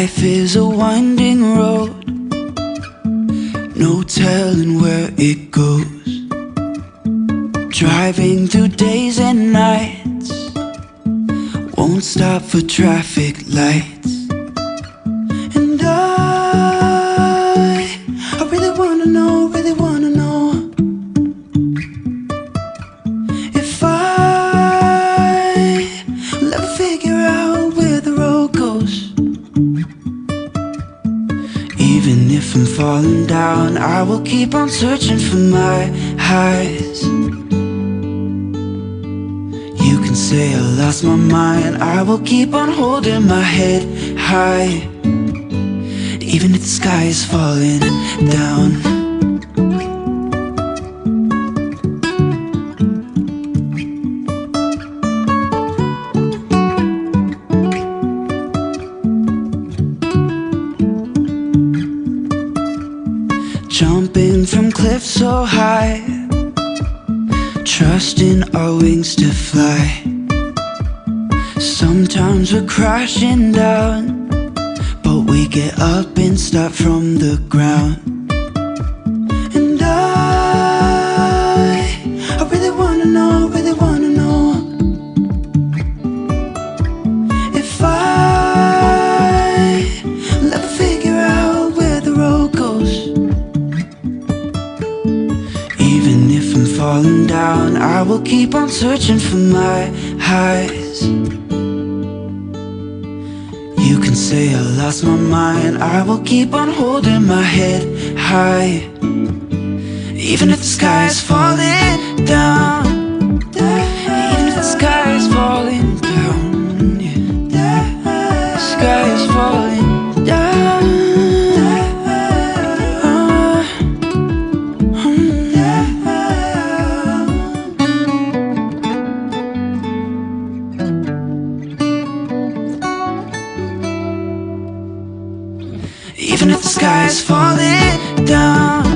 Life is a winding road, no telling where it goes. Driving through days and nights, won't stop for traffic lights. And I really wanna know, if I will ever figure out where the road goes. Even if I'm falling down, I will keep on searching for my highs. You can say I lost my mind, I will keep on holding my head high. Even if the sky is falling down. Jumping from cliffs so high, trusting our wings to fly. Sometimes we're crashing down, but we get up and start from the ground. And I really wanna know, if I will ever figure out where the road goes. Even if I'm falling down, I will keep on searching for my highs. You can say I lost my mind, I will keep on holding my head high. Even if the sky is falling down, even if the sky is falling down, yeah. The sky is falling down. Even if the sky is falling down.